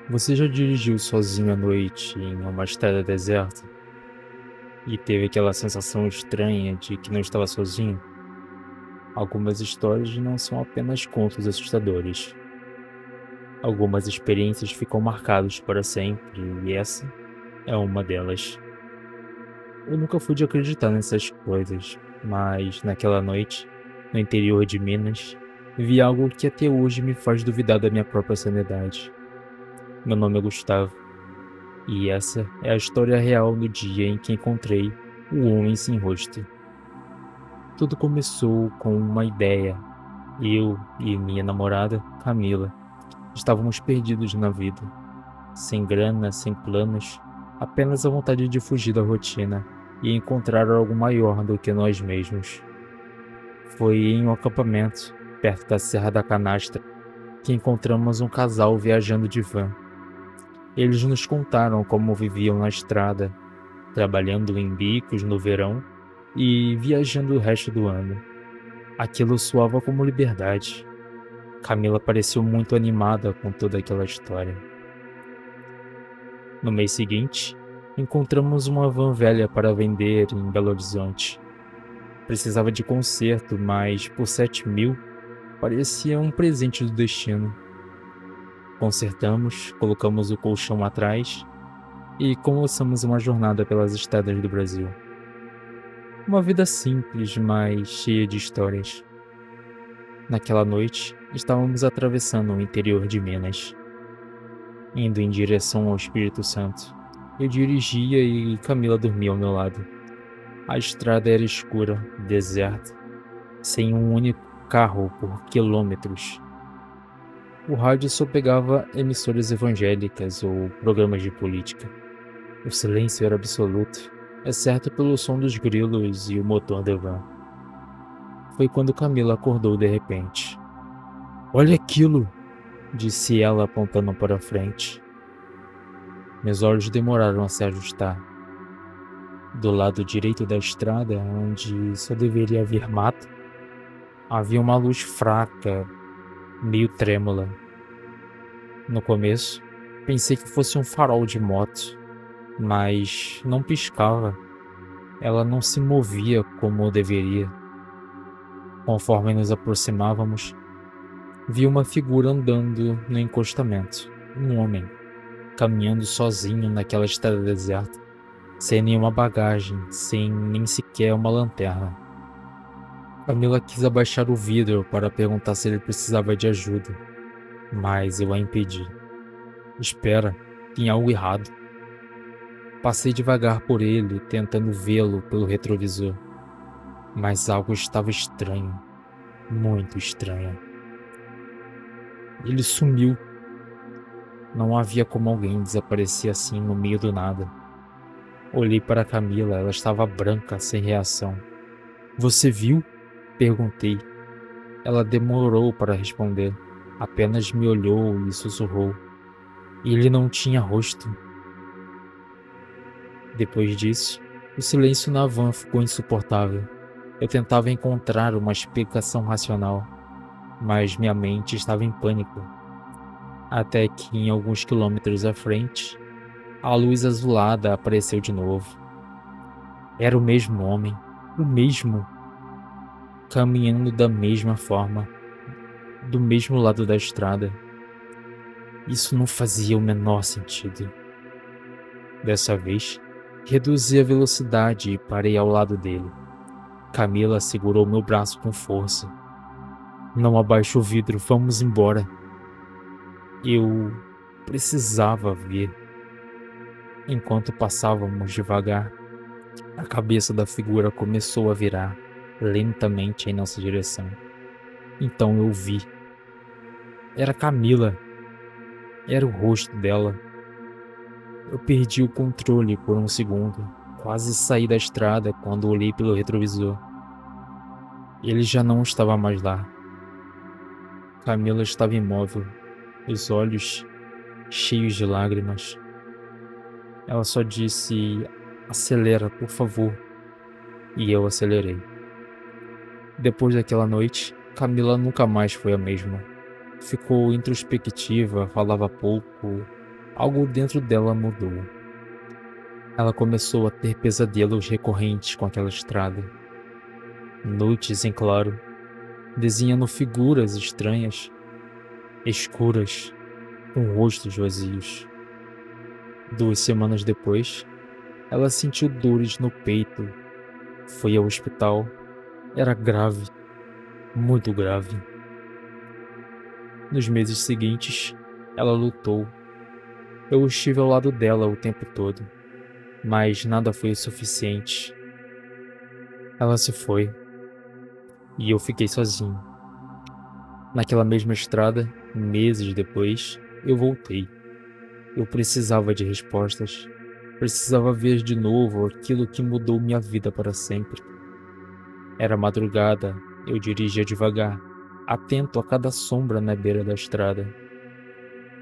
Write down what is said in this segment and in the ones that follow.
Você já dirigiu sozinho à noite em uma estrada deserta e teve aquela sensação estranha de que não estava sozinho? Algumas histórias não são apenas contos assustadores. Algumas experiências ficam marcadas para sempre e essa é uma delas. Eu nunca fui de acreditar nessas coisas, mas naquela noite, no interior de Minas, vi algo que até hoje me faz duvidar da minha própria sanidade. Meu nome é Gustavo. E essa é a história real do dia em que encontrei o homem sem rosto. Tudo começou com uma ideia. Eu e minha namorada, Camila, estávamos perdidos na vida, sem grana, sem planos, apenas a vontade de fugir da rotina e encontrar algo maior do que nós mesmos. Foi em um acampamento, perto da Serra da Canastra, que encontramos um casal viajando de van. Eles nos contaram como viviam na estrada, trabalhando em bicos no verão e viajando o resto do ano. Aquilo soava como liberdade. Camila pareceu muito animada com toda aquela história. No mês seguinte, encontramos uma van velha para vender em Belo Horizonte. Precisava de conserto, mas por 7.000 parecia um presente do destino. Consertamos, colocamos o colchão atrás e começamos uma jornada pelas estradas do Brasil. Uma vida simples, mas cheia de histórias. Naquela noite, estávamos atravessando o interior de Minas, indo em direção ao Espírito Santo. Eu dirigia e Camila dormia ao meu lado. A estrada era escura, deserta, sem um único carro por quilômetros. O rádio só pegava emissoras evangélicas ou programas de política. O silêncio era absoluto, exceto pelo som dos grilos e o motor da van. Foi quando Camila acordou de repente. "Olha aquilo!" disse ela apontando para frente. Meus olhos demoraram a se ajustar. Do lado direito da estrada, onde só deveria haver mato, havia uma luz fraca, meio trêmula. No começo, pensei que fosse um farol de moto, mas não piscava. Ela não se movia como deveria. Conforme nos aproximávamos, vi uma figura andando no encostamento. Um homem, caminhando sozinho naquela estrada deserta, sem nenhuma bagagem, sem nem sequer uma lanterna. Camila quis abaixar o vidro para perguntar se ele precisava de ajuda, mas eu a impedi. "Espera, tem algo errado." Passei devagar por ele, tentando vê-lo pelo retrovisor, mas algo estava estranho, muito estranho. Ele sumiu. Não havia como alguém desaparecer assim no meio do nada. Olhei para Camila, ela estava branca, sem reação. "Você viu?" perguntei. Ela demorou para responder, apenas me olhou e sussurrou. "Ele não tinha rosto." Depois disso, o silêncio na van ficou insuportável. Eu tentava encontrar uma explicação racional, mas minha mente estava em pânico. Até que, em alguns quilômetros à frente, a luz azulada apareceu de novo. Era o mesmo homem, o mesmo, caminhando da mesma forma, do mesmo lado da estrada. Isso não fazia o menor sentido. Dessa vez, reduzi a velocidade e parei ao lado dele. Camila segurou meu braço com força. "Não abaixe o vidro, vamos embora." Eu precisava ver. Enquanto passávamos devagar, a cabeça da figura começou a virar lentamente em nossa direção. Então eu vi. Era Camila. Era o rosto dela. Eu perdi o controle por um segundo. Quase saí da estrada quando olhei pelo retrovisor. Ele já não estava mais lá. Camila estava imóvel, os olhos cheios de lágrimas. Ela só disse: "Acelera, por favor." E eu acelerei. Depois daquela noite, Camila nunca mais foi a mesma. Ficou introspectiva, falava pouco algo dentro dela mudou. Ela começou a ter pesadelos recorrentes com aquela estrada. Noites em claro, desenhando figuras estranhas, escuras, com rostos vazios. 2 semanas depois, ela sentiu dores no peito. Foi ao hospital. Era grave, muito grave. Nos meses seguintes, ela lutou. Eu estive ao lado dela o tempo todo, mas nada foi o suficiente. Ela se foi e eu fiquei sozinho. Naquela mesma estrada, meses depois, eu voltei. Eu precisava de respostas. Precisava ver de novo aquilo que mudou minha vida para sempre. Era madrugada, eu dirigia devagar, atento a cada sombra na beira da estrada.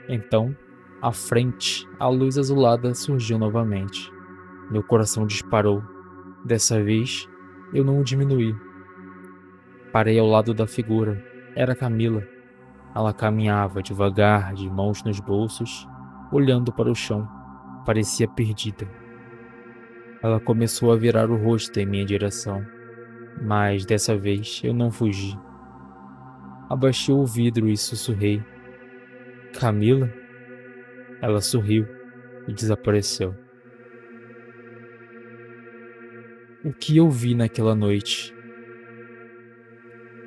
Então, à frente, a luz azulada surgiu novamente. Meu coração disparou. Dessa vez, eu não o diminuí. Parei ao lado da figura. Era Camila. Ela caminhava devagar, de mãos nos bolsos, olhando para o chão. Parecia perdida. Ela começou a virar o rosto em minha direção, mas dessa vez eu não fugi. Abaixei o vidro e sussurrei: Camila? Ela sorriu e desapareceu. O que eu vi naquela noite?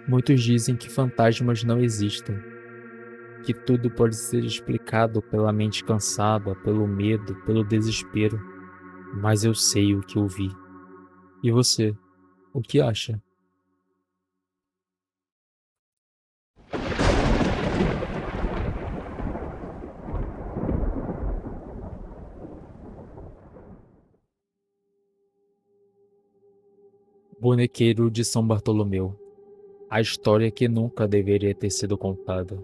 Muitos dizem que fantasmas não existem, que tudo pode ser explicado pela mente cansada, pelo medo, pelo desespero. Mas eu sei o que eu vi. E você, o que acha? Bonequeiro de São Bartolomeu. A história que nunca deveria ter sido contada.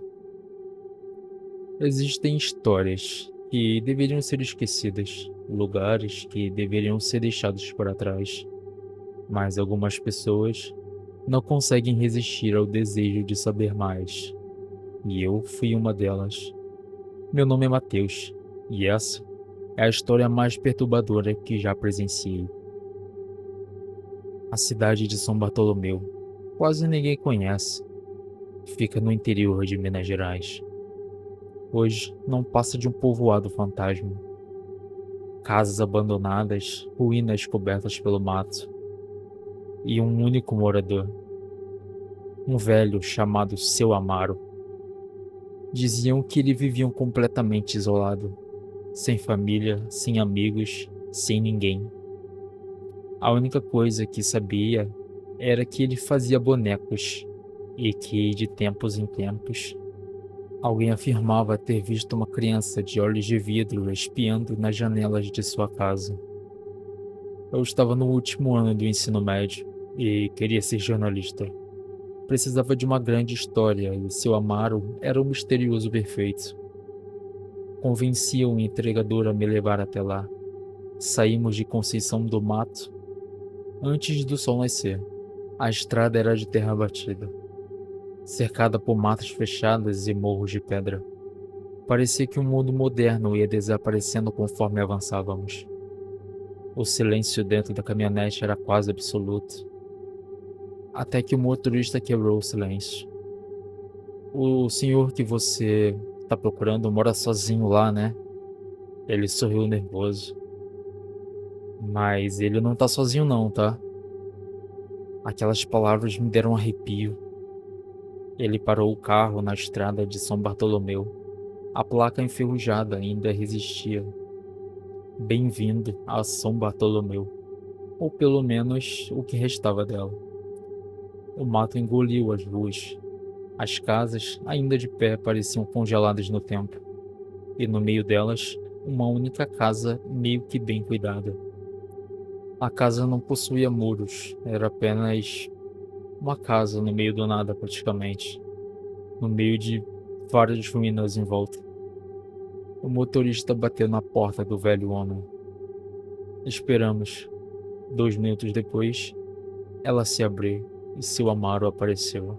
Existem histórias que deveriam ser esquecidas, lugares que deveriam ser deixados para trás, mas algumas pessoas não conseguem resistir ao desejo de saber mais, e eu fui uma delas. Meu nome é Matheus, e essa é a história mais perturbadora que já presenciei. A cidade de São Bartolomeu, quase ninguém conhece, fica no interior de Minas Gerais. Hoje não passa de um povoado fantasma. Casas abandonadas, ruínas cobertas pelo mato, e um único morador, um velho chamado Seu Amaro. Diziam que ele vivia completamente isolado, sem família, sem amigos, sem ninguém. A única coisa que sabia era que ele fazia bonecos e que, de tempos em tempos, alguém afirmava ter visto uma criança de olhos de vidro espiando nas janelas de sua casa. Eu estava no último ano do ensino médio e queria ser jornalista. Precisava de uma grande história e seu Amaro era o misterioso perfeito. Convenci o entregador a me levar até lá. Saímos de Conceição do Mato antes do sol nascer. A estrada era de terra batida, cercada por matas fechadas e morros de pedra. Parecia que o mundo moderno ia desaparecendo conforme avançávamos. O silêncio dentro da caminhonete era quase absoluto, até que o motorista quebrou o silêncio. O senhor que você está procurando mora sozinho lá, né? Ele sorriu nervoso. Mas ele não tá sozinho não, tá? Aquelas palavras me deram um arrepio. Ele parou o carro na estrada de São Bartolomeu. A placa enferrujada ainda resistia. Bem-vindo a São Bartolomeu. Ou pelo menos o que restava dela. O mato engoliu as ruas. As casas, ainda de pé, pareciam congeladas no tempo. E no meio delas, uma única casa meio que bem cuidada. A casa não possuía muros, era apenas uma casa no meio do nada praticamente, no meio de várias ruínas em volta. O motorista bateu na porta do velho homem. Esperamos. 2 minutos depois, ela se abriu e seu Amaro apareceu.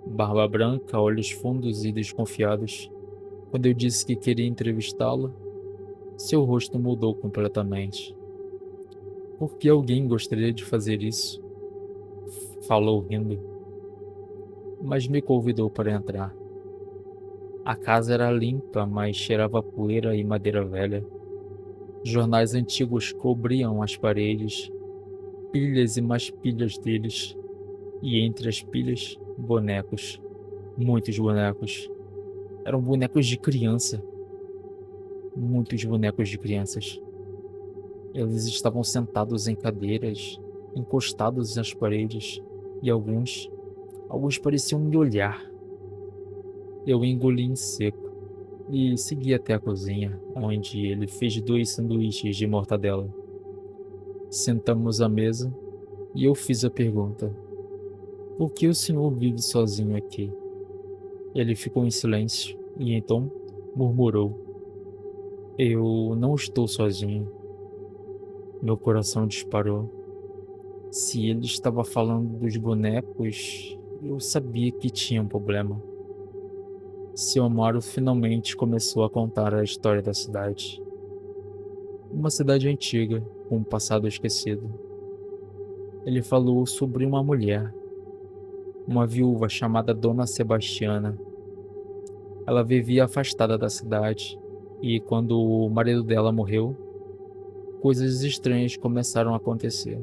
Barba branca, olhos fundos e desconfiados. Quando eu disse que queria entrevistá-lo, seu rosto mudou completamente. Por que alguém gostaria de fazer isso? Falou rindo, mas me convidou para entrar. A casa era limpa, mas cheirava a poeira e madeira velha. Jornais antigos cobriam as paredes, pilhas e mais pilhas deles, e entre as pilhas, bonecos. Muitos bonecos. Eram bonecos de criança. Muitos bonecos de crianças. Eles estavam sentados em cadeiras, encostados nas paredes, e alguns pareciam me olhar. Eu engoli em seco e segui até a cozinha, onde ele fez 2 sanduíches de mortadela. Sentamos à mesa e eu fiz a pergunta: por que o senhor vive sozinho aqui? Ele ficou em silêncio e então murmurou: eu não estou sozinho. Meu coração disparou. Se ele estava falando dos bonecos, eu sabia que tinha um problema. Seu Amaro finalmente começou a contar a história da cidade. Uma cidade antiga, com um passado esquecido. Ele falou sobre uma mulher, uma viúva chamada Dona Sebastiana. Ela vivia afastada da cidade e, quando o marido dela morreu, coisas estranhas começaram a acontecer.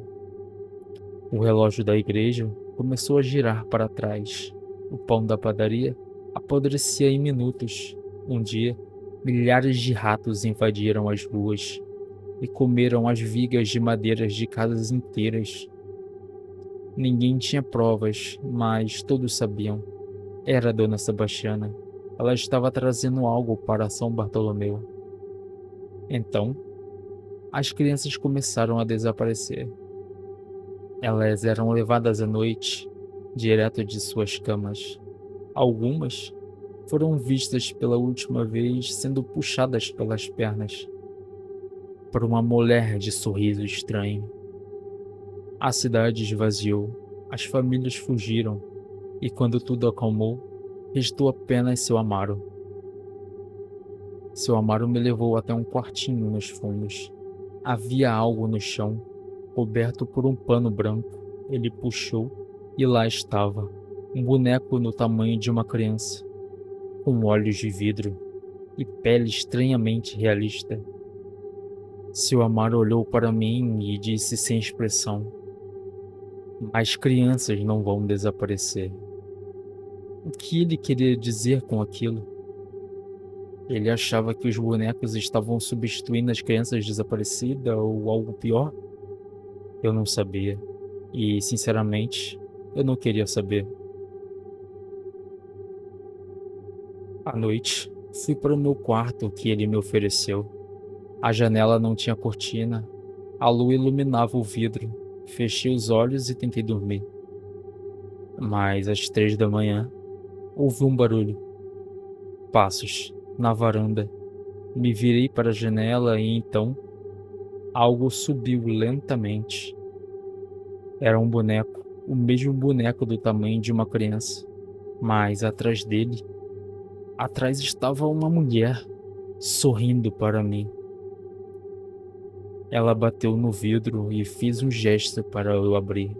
O relógio da igreja começou a girar para trás. O pão da padaria apodrecia em minutos. Um dia, milhares de ratos invadiram as ruas e comeram as vigas de madeira de casas inteiras. Ninguém tinha provas, mas todos sabiam. Era a Dona Sebastiana. Ela estava trazendo algo para São Bartolomeu. Então, as crianças começaram a desaparecer. Elas eram levadas à noite, direto de suas camas. Algumas foram vistas pela última vez sendo puxadas pelas pernas por uma mulher de sorriso estranho. A cidade esvaziou, as famílias fugiram, e quando tudo acalmou, restou apenas seu Amaro. Seu Amaro me levou até um quartinho nos fundos. Havia algo no chão, coberto por um pano branco. Ele puxou e lá estava, um boneco no tamanho de uma criança, com olhos de vidro e pele estranhamente realista. Seu Amaro olhou para mim e disse sem expressão: as crianças não vão desaparecer. O que ele queria dizer com aquilo? Ele achava que os bonecos estavam substituindo as crianças desaparecidas ou algo pior? Eu não sabia. E, sinceramente, eu não queria saber. À noite, fui para o meu quarto que ele me ofereceu. A janela não tinha cortina. A lua iluminava o vidro. Fechei os olhos e tentei dormir. Mas às 3 da manhã, houve um barulho. Passos na varanda. Me virei para a janela e então algo subiu lentamente. Era um boneco, o mesmo boneco do tamanho de uma criança. Mas atrás estava uma mulher, sorrindo para mim. Ela bateu no vidro e fiz um gesto para eu abrir.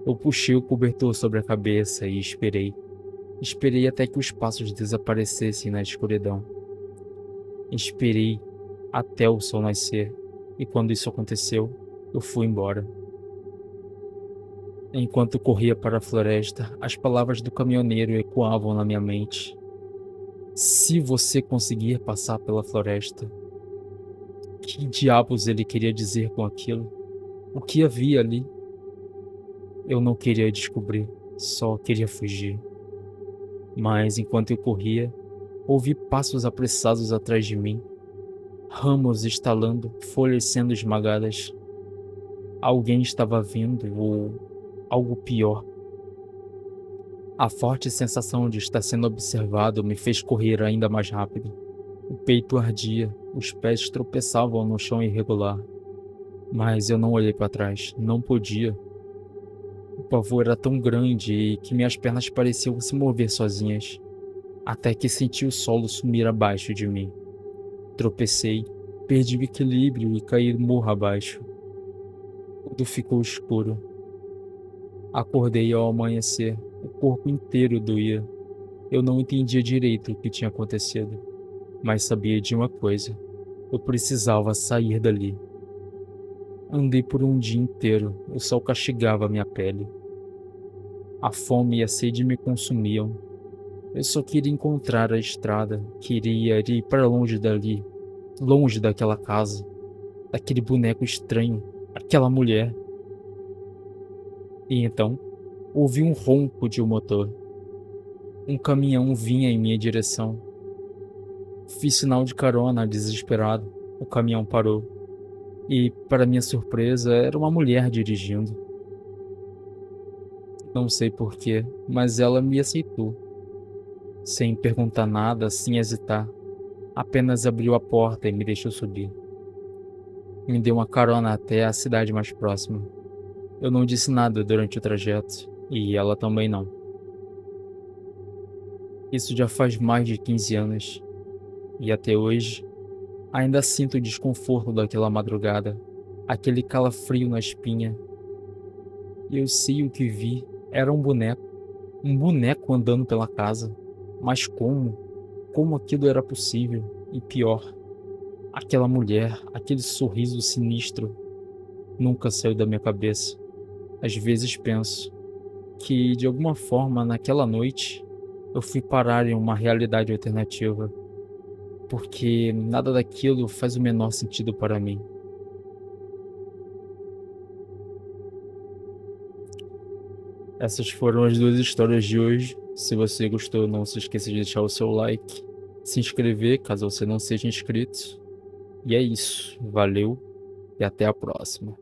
Eu puxei o cobertor sobre a cabeça e esperei. Esperei até que os passos desaparecessem na escuridão. Esperei até o sol nascer, e quando isso aconteceu, eu fui embora. Enquanto corria para a floresta, as palavras do caminhoneiro ecoavam na minha mente. Se você conseguir passar pela floresta, que diabos ele queria dizer com aquilo? O que havia ali? Eu não queria descobrir, só queria fugir. Mas enquanto eu corria, ouvi passos apressados atrás de mim, ramos estalando, folhas sendo esmagadas. Alguém estava vindo, ou algo pior. A forte sensação de estar sendo observado me fez correr ainda mais rápido. O peito ardia, os pés tropeçavam no chão irregular. Mas eu não olhei para trás, não podia. O pavor era tão grande que minhas pernas pareciam se mover sozinhas. até que senti o solo sumir abaixo de mim. Tropecei, perdi o equilíbrio e caí morro abaixo. Tudo ficou escuro. Acordei ao amanhecer, o corpo inteiro doía. Eu não entendia direito o que tinha acontecido, mas sabia de uma coisa: eu precisava sair dali. Andei por um dia inteiro, o sol castigava minha pele. A fome e a sede me consumiam. Eu só queria encontrar a estrada, queria ir para longe dali, longe daquela casa, daquele boneco estranho, aquela mulher. E então, ouvi um ronco de um motor. Um caminhão vinha em minha direção. Fiz sinal de carona, desesperado. O caminhão parou. E, para minha surpresa, era uma mulher dirigindo. Não sei porquê, mas ela me aceitou. Sem perguntar nada, sem hesitar. Apenas abriu a porta e me deixou subir. Me deu uma carona até a cidade mais próxima. Eu não disse nada durante o trajeto, e ela também não. Isso já faz mais de 15 anos, e até hoje ainda sinto o desconforto daquela madrugada, aquele calafrio na espinha. E eu sei o que vi, era um boneco andando pela casa. Mas como? Como aquilo era possível? E pior, aquela mulher, aquele sorriso sinistro, nunca saiu da minha cabeça. Às vezes penso que, de alguma forma, naquela noite, eu fui parar em uma realidade alternativa, porque nada daquilo faz o menor sentido para mim. Essas foram as duas histórias de hoje. Se você gostou, não se esqueça de deixar o seu like, se inscrever caso você não seja inscrito. E é isso. Valeu e até a próxima.